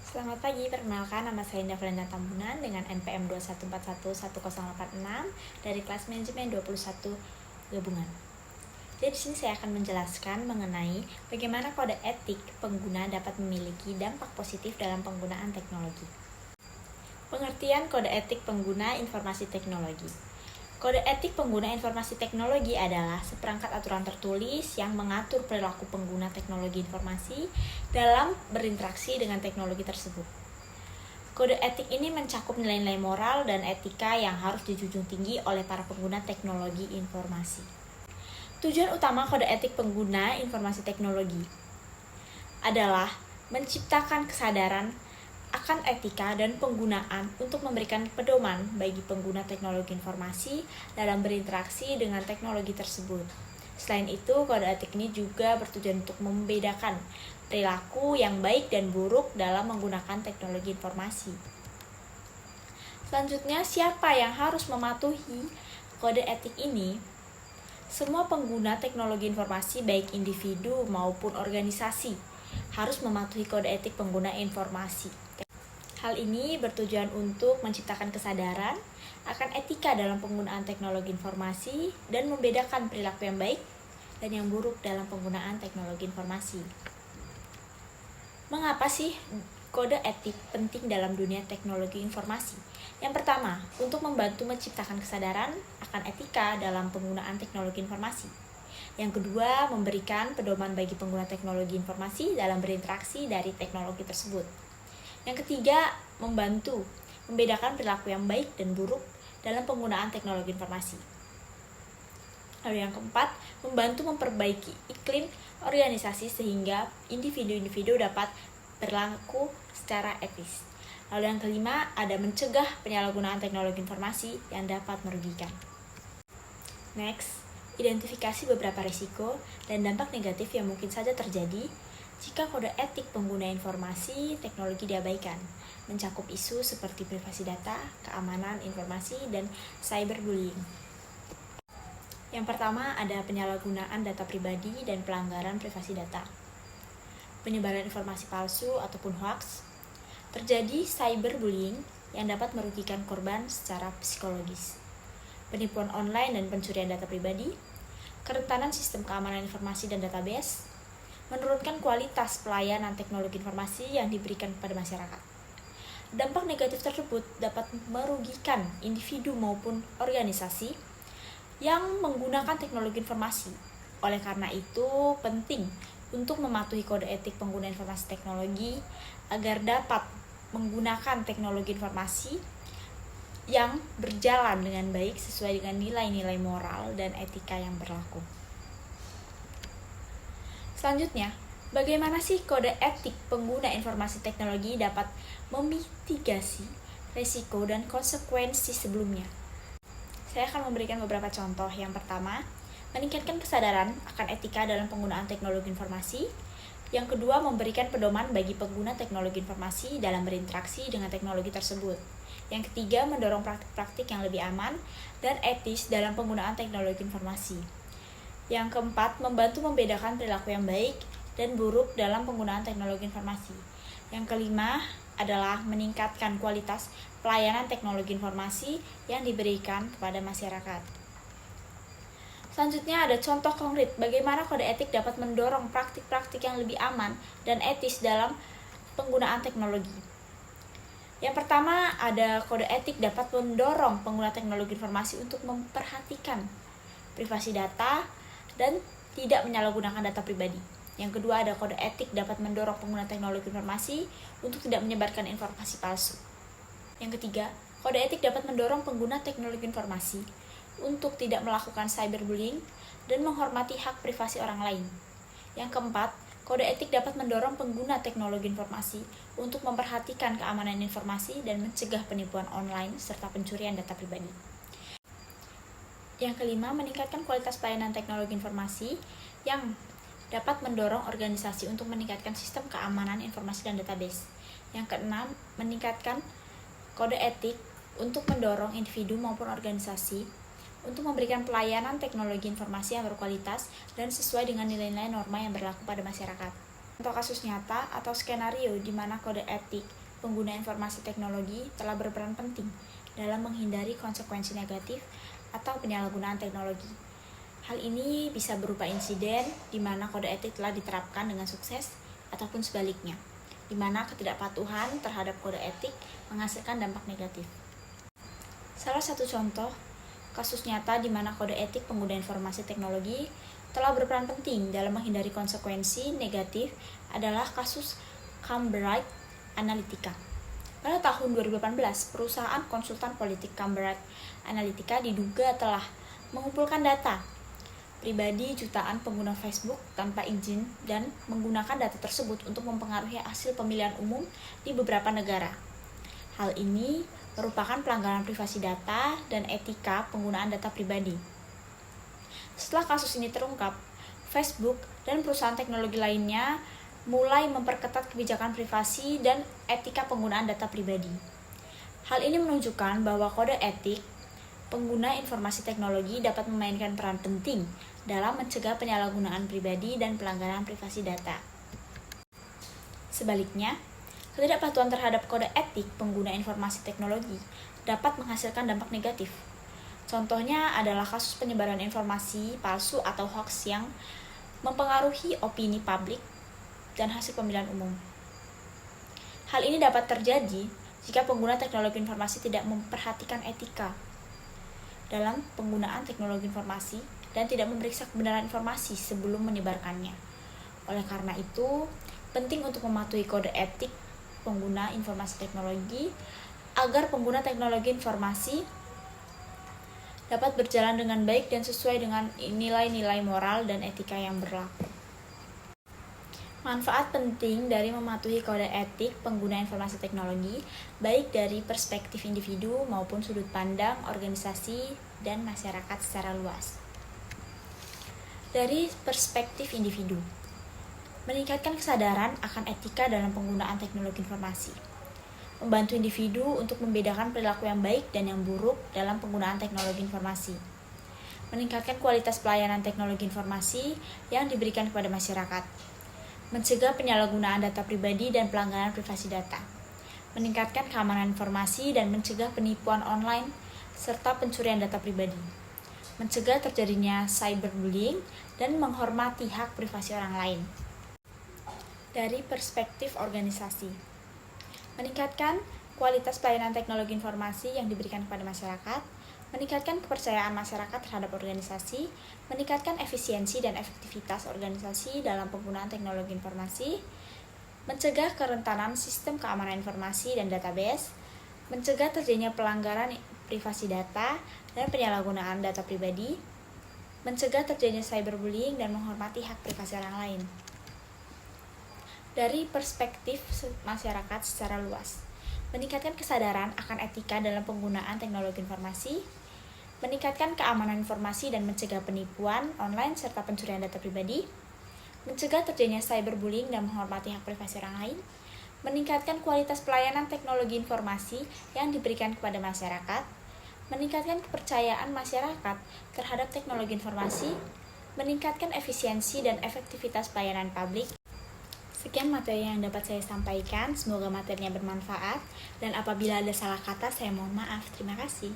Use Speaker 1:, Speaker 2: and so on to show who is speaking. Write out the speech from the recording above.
Speaker 1: Selamat pagi, perkenalkan nama saya Indah Valenta Tambunan dengan NPM 214111086 dari kelas manajemen 21 gabungan. Jadi di sini saya akan menjelaskan mengenai bagaimana kode etik pengguna dapat memiliki dampak positif dalam penggunaan teknologi. Pengertian kode etik pengguna informasi teknologi. Kode etik pengguna informasi teknologi adalah seperangkat aturan tertulis yang mengatur perilaku pengguna teknologi informasi dalam berinteraksi dengan teknologi tersebut. Kode etik ini mencakup nilai-nilai moral dan etika yang harus dijunjung tinggi oleh para pengguna teknologi informasi. Tujuan utama kode etik pengguna informasi teknologi adalah menciptakan kesadaran akan etika dan penggunaan untuk memberikan pedoman bagi pengguna teknologi informasi dalam berinteraksi dengan teknologi tersebut. Selain itu, kode etik ini juga bertujuan untuk membedakan perilaku yang baik dan buruk dalam menggunakan teknologi informasi. Selanjutnya, siapa yang harus mematuhi kode etik ini? Semua pengguna teknologi informasi, baik individu maupun organisasi, harus mematuhi kode etik pengguna informasi. Hal ini bertujuan untuk menciptakan kesadaran akan etika dalam penggunaan teknologi informasi dan membedakan perilaku yang baik dan yang buruk dalam penggunaan teknologi informasi. Mengapa sih kode etik penting dalam dunia teknologi informasi? Yang pertama, untuk membantu menciptakan kesadaran akan etika dalam penggunaan teknologi informasi. Yang kedua, memberikan pedoman bagi pengguna teknologi informasi dalam berinteraksi dari teknologi tersebut. Yang ketiga, membantu membedakan perilaku yang baik dan buruk dalam penggunaan teknologi informasi. Lalu yang keempat, membantu memperbaiki iklim organisasi sehingga individu-individu dapat berlaku secara etis. Lalu yang kelima, ada mencegah penyalahgunaan teknologi informasi yang dapat merugikan. Next, identifikasi beberapa risiko dan dampak negatif yang mungkin saja terjadi jika kode etik pengguna informasi teknologi diabaikan, mencakup isu seperti privasi data, keamanan informasi, dan cyberbullying. Yang pertama, ada penyalahgunaan data pribadi dan pelanggaran privasi data. Penyebaran informasi palsu ataupun hoax. Terjadi cyberbullying yang dapat merugikan korban secara psikologis. Penipuan online dan pencurian data pribadi. Kerentanan sistem keamanan informasi dan database. Menurunkan kualitas pelayanan teknologi informasi yang diberikan kepada masyarakat. Dampak negatif tersebut dapat merugikan individu maupun organisasi yang menggunakan teknologi informasi. Oleh karena itu, penting untuk mematuhi kode etik pengguna informasi teknologi agar dapat menggunakan teknologi informasi yang berjalan dengan baik sesuai dengan nilai-nilai moral dan etika yang berlaku. Selanjutnya, bagaimana sih kode etik pengguna informasi teknologi dapat memitigasi risiko dan konsekuensi sebelumnya? Saya akan memberikan beberapa contoh. Yang pertama, meningkatkan kesadaran akan etika dalam penggunaan teknologi informasi. Yang kedua, memberikan pedoman bagi pengguna teknologi informasi dalam berinteraksi dengan teknologi tersebut. Yang ketiga, mendorong praktik-praktik yang lebih aman dan etis dalam penggunaan teknologi informasi. Yang keempat, membantu membedakan perilaku yang baik dan buruk dalam penggunaan teknologi informasi. Yang kelima adalah meningkatkan kualitas pelayanan teknologi informasi yang diberikan kepada masyarakat. Selanjutnya ada contoh konkret bagaimana kode etik dapat mendorong praktik-praktik yang lebih aman dan etis dalam penggunaan teknologi. Yang pertama, ada kode etik dapat mendorong pengguna teknologi informasi untuk memperhatikan privasi data dan tidak menyalahgunakan data pribadi. Yang kedua, ada kode etik dapat mendorong pengguna teknologi informasi untuk tidak menyebarkan informasi palsu. Yang ketiga, kode etik dapat mendorong pengguna teknologi informasi untuk tidak melakukan cyberbullying dan menghormati hak privasi orang lain. Yang keempat, kode etik dapat mendorong pengguna teknologi informasi untuk memperhatikan keamanan informasi dan mencegah penipuan online serta pencurian data pribadi. Yang kelima, meningkatkan kualitas pelayanan teknologi informasi yang dapat mendorong organisasi untuk meningkatkan sistem keamanan informasi dan database. Yang keenam, meningkatkan kode etik untuk mendorong individu maupun organisasi untuk memberikan pelayanan teknologi informasi yang berkualitas dan sesuai dengan nilai-nilai norma yang berlaku pada masyarakat. Contoh kasus nyata atau skenario di mana kode etik pengguna informasi teknologi telah berperan penting dalam menghindari konsekuensi negatif atau penyalahgunaan teknologi. Hal ini bisa berupa insiden di mana kode etik telah diterapkan dengan sukses ataupun sebaliknya, di mana ketidakpatuhan terhadap kode etik menghasilkan dampak negatif. Salah satu contoh kasus nyata di mana kode etik pengguna informasi teknologi telah berperan penting dalam menghindari konsekuensi negatif adalah kasus Cambridge Analytica. Pada tahun 2018, perusahaan konsultan politik Cambridge Analytica diduga telah mengumpulkan data pribadi jutaan pengguna Facebook tanpa izin dan menggunakan data tersebut untuk mempengaruhi hasil pemilihan umum di beberapa negara. Hal ini merupakan pelanggaran privasi data dan etika penggunaan data pribadi. Setelah kasus ini terungkap, Facebook dan perusahaan teknologi lainnya mulai memperketat kebijakan privasi dan etika penggunaan data pribadi. Hal ini menunjukkan bahwa kode etik pengguna informasi teknologi dapat memainkan peran penting dalam mencegah penyalahgunaan pribadi dan pelanggaran privasi data. Sebaliknya, ketidakpatuhan terhadap kode etik pengguna informasi teknologi dapat menghasilkan dampak negatif. Contohnya adalah kasus penyebaran informasi palsu atau hoax yang mempengaruhi opini publik dan hasil pemilihan umum. Hal ini dapat terjadi jika pengguna teknologi informasi tidak memperhatikan etika dalam penggunaan teknologi informasi dan tidak memeriksa kebenaran informasi sebelum menyebarkannya. Oleh karena itu, penting untuk mematuhi kode etik pengguna informasi teknologi agar pengguna teknologi informasi dapat berjalan dengan baik dan sesuai dengan nilai-nilai moral dan etika yang berlaku. Manfaat penting dari mematuhi kode etik pengguna informasi teknologi, baik dari perspektif individu maupun sudut pandang organisasi dan masyarakat secara luas. Dari perspektif individu, meningkatkan kesadaran akan etika dalam penggunaan teknologi informasi, membantu individu untuk membedakan perilaku yang baik dan yang buruk dalam penggunaan teknologi informasi, meningkatkan kualitas pelayanan teknologi informasi yang diberikan kepada masyarakat, mencegah penyalahgunaan data pribadi dan pelanggaran privasi data, meningkatkan keamanan informasi dan mencegah penipuan online serta pencurian data pribadi, mencegah terjadinya cyberbullying dan menghormati hak privasi orang lain. Dari perspektif organisasi, meningkatkan kualitas pelayanan teknologi informasi yang diberikan kepada masyarakat, meningkatkan kepercayaan masyarakat terhadap organisasi, meningkatkan efisiensi dan efektivitas organisasi dalam penggunaan teknologi informasi, mencegah kerentanan sistem keamanan informasi dan database, mencegah terjadinya pelanggaran privasi data dan penyalahgunaan data pribadi, mencegah terjadinya cyberbullying dan menghormati hak privasi orang lain. Dari perspektif masyarakat secara luas, meningkatkan kesadaran akan etika dalam penggunaan teknologi informasi, meningkatkan keamanan informasi dan mencegah penipuan online serta pencurian data pribadi, mencegah terjadinya cyberbullying dan menghormati hak privasi orang lain, meningkatkan kualitas pelayanan teknologi informasi yang diberikan kepada masyarakat, meningkatkan kepercayaan masyarakat terhadap teknologi informasi, meningkatkan efisiensi dan efektivitas pelayanan publik. Sekian materi yang dapat saya sampaikan, semoga materinya bermanfaat, dan apabila ada salah kata saya mohon maaf. Terima kasih.